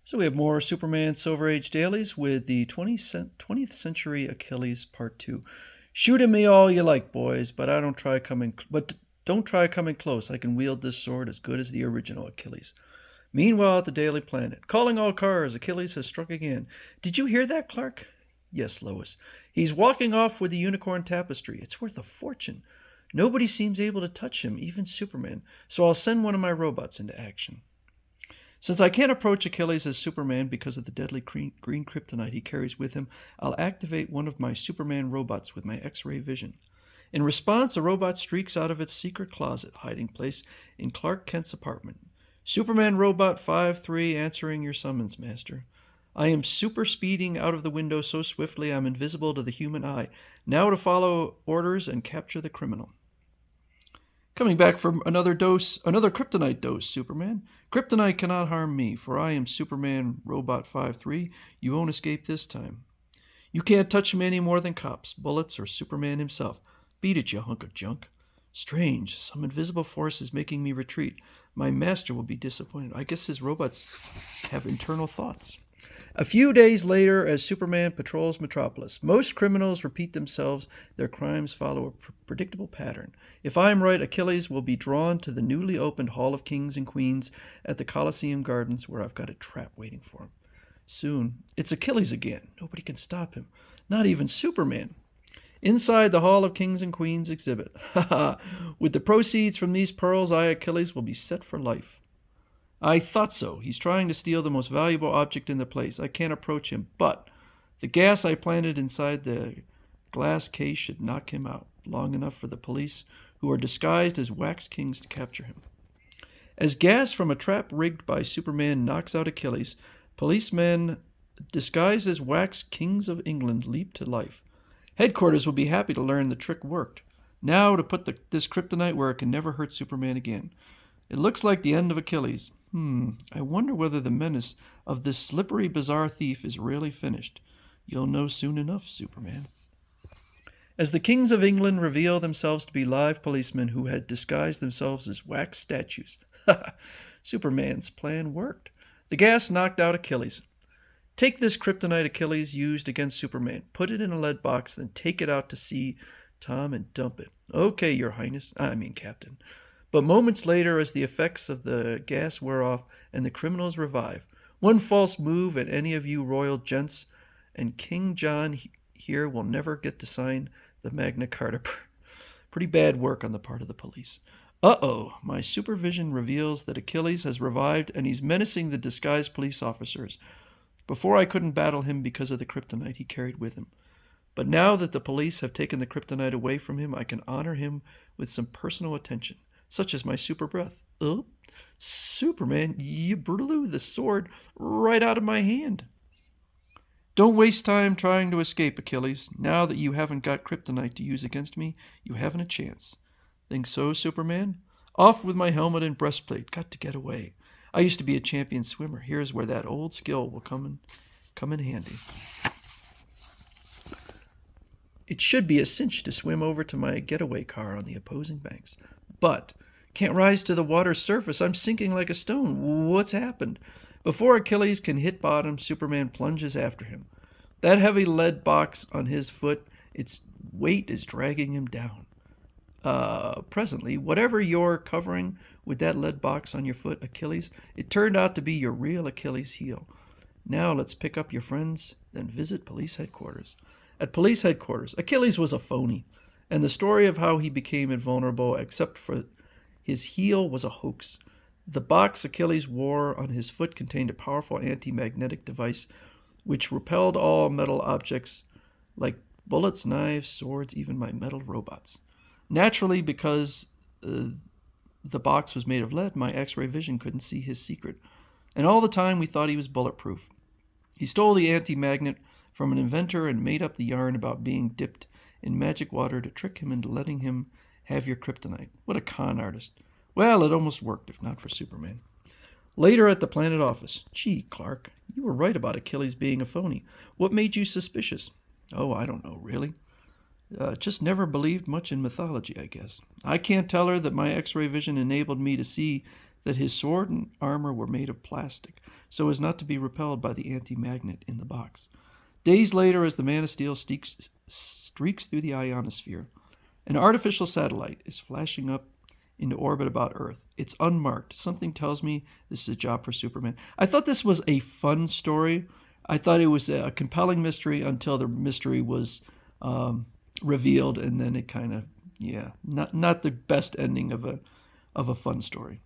So we have more Superman Silver Age dailies with the 20th Century Achilles Part 2. Shoot at me all you like, boys, but don't try coming close. I can wield this sword as good as the original Achilles. Meanwhile, at the Daily Planet, calling all cars, Achilles has struck again. Did you hear that, Clark? Yes, Lois. He's walking off with the unicorn tapestry. It's worth a fortune. Nobody seems able to touch him, even Superman, so I'll send one of my robots into action. Since I can't approach Achilles as Superman because of the deadly green kryptonite he carries with him, I'll activate one of my Superman robots with my X-ray vision. In response, a robot streaks out of its secret closet hiding place in Clark Kent's apartment. Superman Robot 5-3 answering your summons, Master. I am super speeding out of the window so swiftly I'm invisible to the human eye. Now to follow orders and capture the criminal. Coming back from another kryptonite dose, Superman. Kryptonite cannot harm me, for I am Superman Robot 5-3. You won't escape this time. You can't touch me any more than cops, bullets, or Superman himself. Beat it, you hunk of junk. Strange, some invisible force is making me retreat. My master will be disappointed. I guess his robots have internal thoughts. A few days later, as Superman patrols Metropolis, most criminals repeat themselves. Their crimes follow a predictable pattern. If I am right, Achilles will be drawn to the newly opened Hall of Kings and Queens at the Coliseum Gardens, where I've got a trap waiting for him. Soon, it's Achilles again. Nobody can stop him. Not even Superman. Inside the Hall of Kings and Queens exhibit. Ha ha! With the proceeds from these pearls, I, Achilles, will be set for life. I thought so. He's trying to steal the most valuable object in the place. I can't approach him, but the gas I planted inside the glass case should knock him out long enough for the police, who are disguised as wax kings, to capture him. As gas from a trap rigged by Superman knocks out Achilles, policemen disguised as wax kings of England leap to life. Headquarters will be happy to learn the trick worked. Now to put this kryptonite where it can never hurt Superman again. It looks like the end of Achilles. I wonder whether the menace of this slippery, bizarre thief is really finished. You'll know soon enough, Superman. As the kings of England reveal themselves to be live policemen who had disguised themselves as wax statues. Superman's plan worked. The gas knocked out Achilles. Take this kryptonite Achilles used against Superman. Put it in a lead box, then take it out to sea, Tom, and dump it. Okay, Your Highness. Captain. But moments later, as the effects of the gas wear off and the criminals revive, one false move and any of you royal gents and King John here will never get to sign the Magna Carta. Pretty bad work on the part of the police. Uh-oh, my supervision reveals that Achilles has revived and he's menacing the disguised police officers. Before I couldn't battle him because of the kryptonite he carried with him. But now that the police have taken the kryptonite away from him, I can honor him with some personal attention. Such as my super breath. Oh, Superman, you blew the sword right out of my hand. Don't waste time trying to escape, Achilles. Now that you haven't got kryptonite to use against me, you haven't a chance. Think so, Superman? Off with my helmet and breastplate. Got to get away. I used to be a champion swimmer. Here's where that old skill will come in handy. It should be a cinch to swim over to my getaway car on the opposing banks. But can't rise to the water's surface. I'm sinking like a stone. What's happened? Before Achilles can hit bottom, Superman plunges after him. That heavy lead box on his foot, its weight is dragging him down. Presently, whatever you're covering with that lead box on your foot, Achilles, it turned out to be your real Achilles heel. Now let's pick up your friends, then visit police headquarters. At police headquarters, Achilles was a phony, and the story of how he became invulnerable, except for his heel, was a hoax. The box Achilles wore on his foot contained a powerful anti-magnetic device which repelled all metal objects like bullets, knives, swords, even my metal robots. Naturally, because the box was made of lead, my X-ray vision couldn't see his secret. And all the time we thought he was bulletproof. He stole the anti-magnet from an inventor and made up the yarn about being dipped in magic water to trick him into letting him have your kryptonite. What a con artist. Well, it almost worked, if not for Superman. Later at the planet office. Gee, Clark, you were right about Achilles being a phony. What made you suspicious? Oh, I don't know, really. Just never believed much in mythology, I guess. I can't tell her that my X-ray vision enabled me to see that his sword and armor were made of plastic, so as not to be repelled by the anti-magnet in the box. Days later, as the Man of Steel streaks through the ionosphere, an artificial satellite is flashing up into orbit about Earth. It's unmarked. Something tells me this is a job for Superman. I thought this was a fun story. I thought it was a compelling mystery until the mystery was revealed, and then it kind of, not the best ending of a fun story.